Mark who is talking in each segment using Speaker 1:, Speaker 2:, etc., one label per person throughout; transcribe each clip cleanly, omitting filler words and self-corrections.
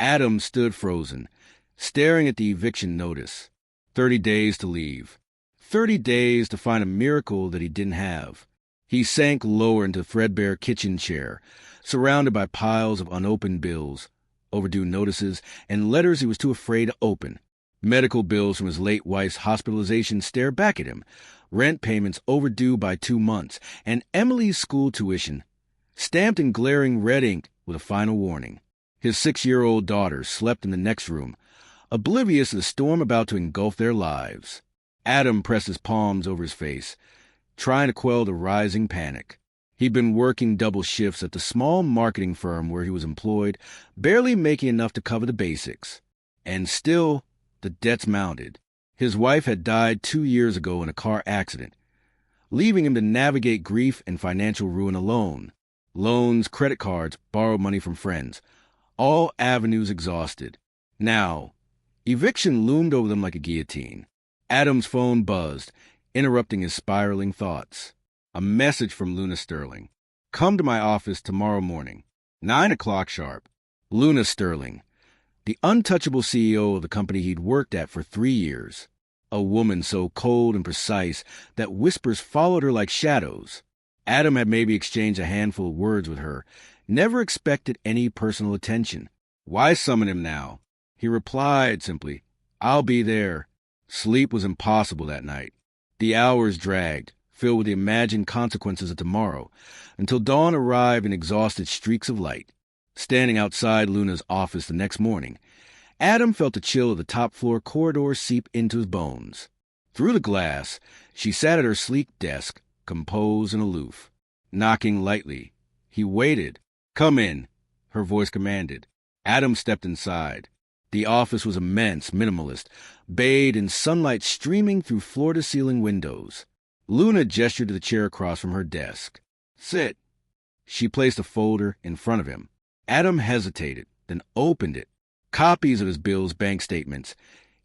Speaker 1: Adam stood frozen, staring at the eviction notice. 30 days to leave. 30 days to find a miracle that he didn't have. He sank lower into a threadbare kitchen chair, surrounded by piles of unopened bills, overdue notices, and letters he was too afraid to open. Medical bills from his late wife's hospitalization stared back at him, rent payments overdue by 2 months, and Emily's school tuition, stamped in glaring red ink with a final warning. His 6-year-old daughter slept in the next room, oblivious of the storm about to engulf their lives. Adam pressed his palms over his face, trying to quell the rising panic. He'd been working double shifts at the small marketing firm where he was employed, barely making enough to cover the basics. And still, the debts mounted. His wife had died 2 years ago in a car accident, leaving him to navigate grief and financial ruin alone. Loans, credit cards, borrowed money from friends, all avenues exhausted. Now, eviction loomed over them like a guillotine. Adam's phone buzzed, interrupting his spiraling thoughts. A message from Luna Sterling. Come to my office tomorrow morning, 9 o'clock sharp. Luna Sterling, the untouchable CEO of the company he'd worked at for 3 years. A woman so cold and precise that whispers followed her like shadows. Adam had maybe exchanged a handful of words with her, never expected any personal attention. Why summon him now? He replied simply, I'll be there. Sleep was impossible that night. The hours dragged, filled with the imagined consequences of tomorrow, until dawn arrived in exhausted streaks of light. Standing outside Luna's office the next morning, Adam felt the chill of the top-floor corridor seep into his bones. Through the glass, she sat at her sleek desk, composed and aloof. Knocking lightly, he waited. Come in, her voice commanded. Adam stepped inside. The office was immense, minimalist, bathed in sunlight streaming through floor-to-ceiling windows. Luna gestured to the chair across from her desk. Sit. She placed a folder in front of him. Adam hesitated, then opened it. Copies of his bills, bank statements,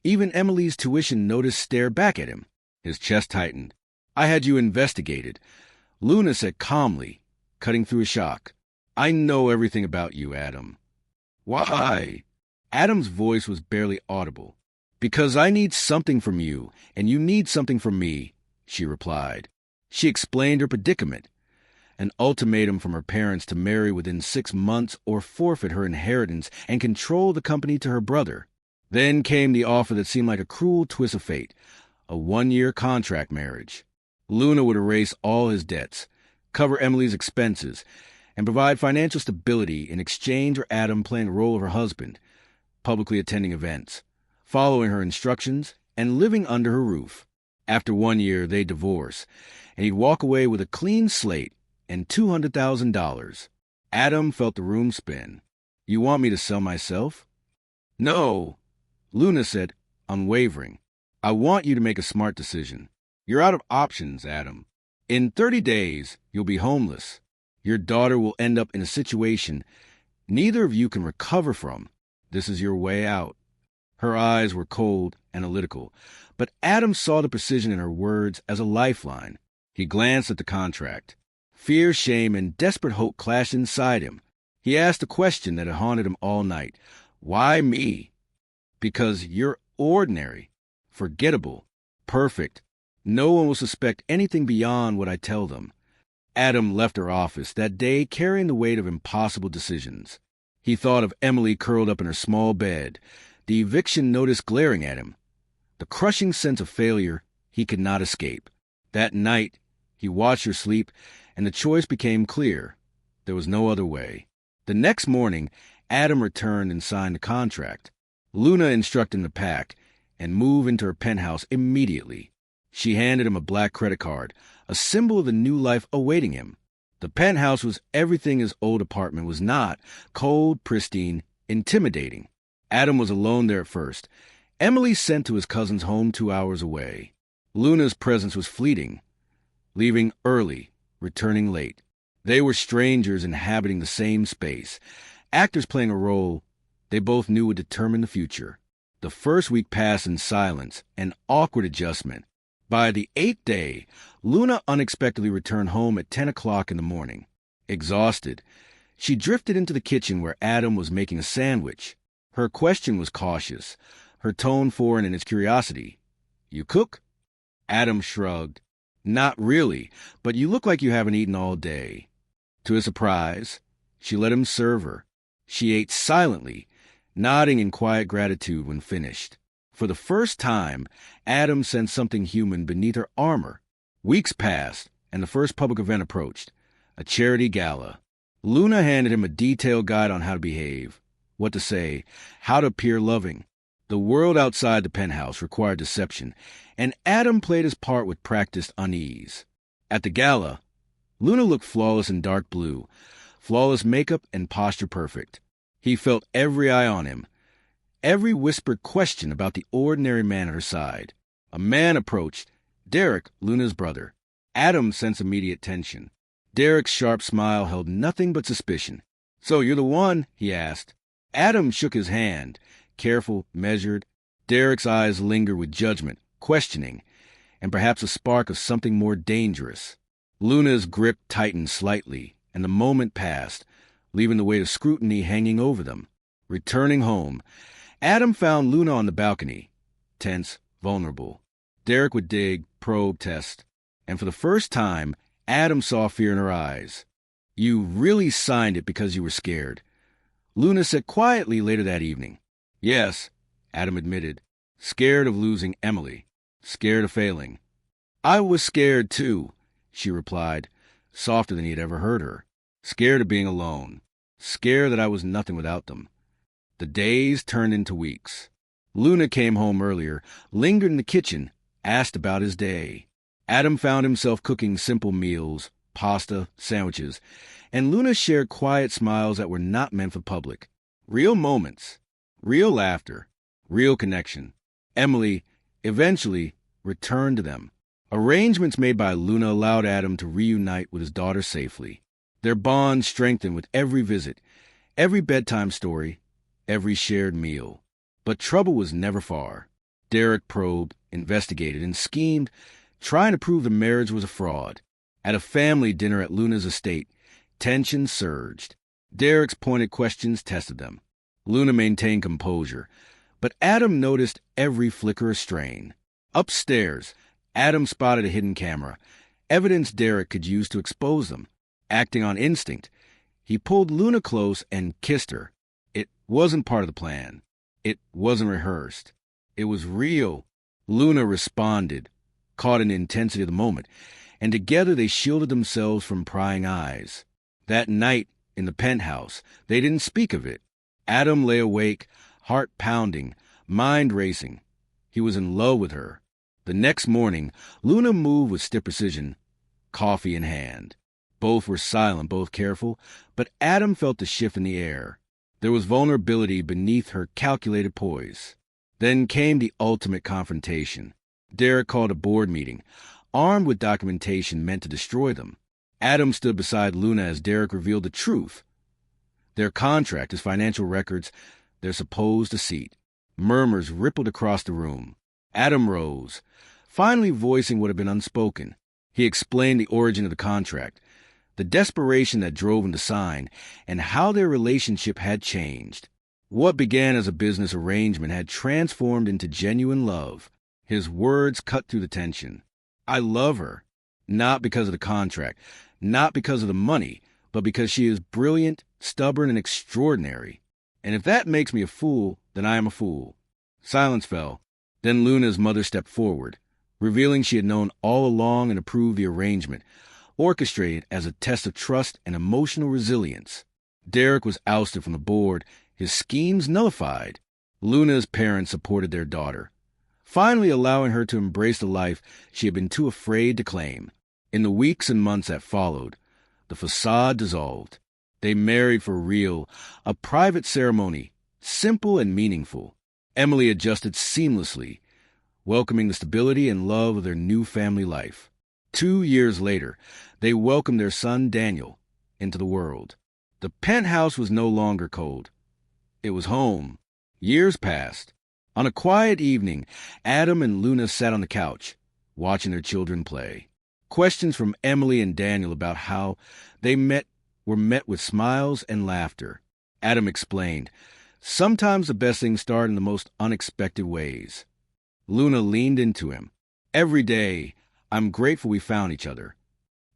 Speaker 1: even Emily's tuition notice stared back at him. His chest tightened. I had you investigated, Luna said calmly, cutting through his shock. I know everything about you, Adam. Why? Adam's voice was barely audible. Because I need something from you, and you need something from me, she replied. She explained her predicament, an ultimatum from her parents to marry within 6 months or forfeit her inheritance and control the company to her brother. Then came the offer that seemed like a cruel twist of fate, a 1-year contract marriage. Luna would erase all his debts, cover Emily's expenses, and provide financial stability in exchange for Adam playing the role of her husband, publicly attending events, following her instructions, and living under her roof. After 1 year, they'd divorce, and he'd walk away with a clean slate and $200,000. Adam felt the room spin. You want me to sell myself? No, Luna said, unwavering. I want you to make a smart decision. You're out of options, Adam. In 30 days, you'll be homeless. Your daughter will end up in a situation neither of you can recover from. This is your way out. Her eyes were cold, analytical, but Adam saw the precision in her words as a lifeline. He glanced at the contract. Fear, shame, and desperate hope clashed inside him. He asked a question that had haunted him all night. Why me? Because you're ordinary, forgettable, perfect. No one will suspect anything beyond what I tell them. Adam left her office that day carrying the weight of impossible decisions. He thought of Emily curled up in her small bed, the eviction notice glaring at him, the crushing sense of failure he could not escape. That night, he watched her sleep, and the choice became clear. There was no other way. The next morning, Adam returned and signed the contract. Luna instructed him to pack and move into her penthouse immediately. She handed him a black credit card, a symbol of the new life awaiting him. The penthouse was everything his old apartment was not: cold, pristine, intimidating. Adam was alone there at first. Emily sent to his cousin's home 2 hours away. Luna's presence was fleeting, leaving early, returning late. They were strangers inhabiting the same space, actors playing a role they both knew would determine the future. The first week passed in silence, an awkward adjustment. By the 8th day, Luna unexpectedly returned home at 10 o'clock in the morning. Exhausted, she drifted into the kitchen where Adam was making a sandwich. Her question was cautious, her tone foreign in its curiosity. "You cook?" Adam shrugged. "Not really, but you look like you haven't eaten all day." To his surprise, she let him serve her. She ate silently, nodding in quiet gratitude when finished. For the first time, Adam sensed something human beneath her armor. Weeks passed, and the first public event approached, a charity gala. Luna handed him a detailed guide on how to behave, what to say, how to appear loving. The world outside the penthouse required deception, and Adam played his part with practiced unease. At the gala, Luna looked flawless in dark blue, flawless makeup and posture perfect. He felt every eye on him, every whispered question about the ordinary man at her side. A man approached, Derek, Luna's brother. Adam sensed immediate tension. Derek's sharp smile held nothing but suspicion. "So you're the one?" he asked. Adam shook his hand, careful, measured. Derek's eyes lingered with judgment, questioning, and perhaps a spark of something more dangerous. Luna's grip tightened slightly, and the moment passed, leaving the weight of scrutiny hanging over them. Returning home, Adam found Luna on the balcony, tense, vulnerable. Derek would dig, probe, test, and for the first time, Adam saw fear in her eyes. "You really signed it because you were scared," Luna said quietly later that evening. "Yes," Adam admitted. "Scared of losing Emily. Scared of failing." "I was scared, too," she replied, softer than he had ever heard her. "Scared of being alone. Scared that I was nothing without them." The days turned into weeks. Luna came home earlier, lingered in the kitchen, asked about his day. Adam found himself cooking simple meals, pasta, sandwiches, and Luna shared quiet smiles that were not meant for public. Real moments, real laughter, real connection. Emily, eventually, returned to them. Arrangements made by Luna allowed Adam to reunite with his daughter safely. Their bond strengthened with every visit, every bedtime story, every shared meal. But trouble was never far. Derek probed, investigated, and schemed, trying to prove the marriage was a fraud. At a family dinner at Luna's estate, tension surged. Derek's pointed questions tested them. Luna maintained composure, but Adam noticed every flicker of strain. Upstairs, Adam spotted a hidden camera, evidence Derek could use to expose them. Acting on instinct, he pulled Luna close and kissed her. It wasn't part of the plan. It wasn't rehearsed. It was real. Luna responded, caught in the intensity of the moment, and together they shielded themselves from prying eyes. That night, in the penthouse, they didn't speak of it. Adam lay awake, heart pounding, mind racing. He was in love with her. The next morning, Luna moved with stiff precision, coffee in hand. Both were silent, both careful, but Adam felt the shift in the air. There was vulnerability beneath her calculated poise. Then came the ultimate confrontation. Derek called a board meeting, armed with documentation meant to destroy them. Adam stood beside Luna as Derek revealed the truth. Their contract, his financial records, their supposed deceit. Murmurs rippled across the room. Adam rose, finally voicing what had been unspoken. He explained the origin of the contract, the desperation that drove him to sign, and how their relationship had changed. What began as a business arrangement had transformed into genuine love. His words cut through the tension. "I love her, not because of the contract, not because of the money, but because she is brilliant, stubborn, and extraordinary. And if that makes me a fool, then I am a fool." Silence fell. Then Luna's mother stepped forward, revealing she had known all along and approved the arrangement, orchestrated as a test of trust and emotional resilience. Derek was ousted from the board, his schemes nullified. Luna's parents supported their daughter, finally allowing her to embrace the life she had been too afraid to claim. In the weeks and months that followed, the facade dissolved. They married for real, a private ceremony, simple and meaningful. Emily adjusted seamlessly, welcoming the stability and love of their new family life. 2 years later, they welcomed their son Daniel into the world. The penthouse was no longer cold. It was home. Years passed. On a quiet evening, Adam and Luna sat on the couch, watching their children play. Questions from Emily and Daniel about how they met were met with smiles and laughter. Adam explained, Sometimes the best things start in the most unexpected ways. Luna leaned into him. Every day, I'm grateful we found each other.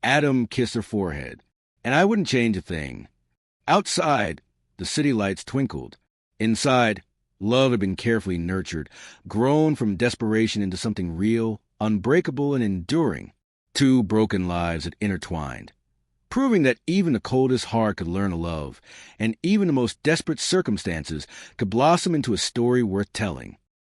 Speaker 1: Adam kissed her forehead. And I wouldn't change a thing. Outside, the city lights twinkled. Inside, love had been carefully nurtured, grown from desperation into something real, unbreakable, and enduring. Two broken lives had intertwined, proving that even the coldest heart could learn to love, and even the most desperate circumstances could blossom into a story worth telling.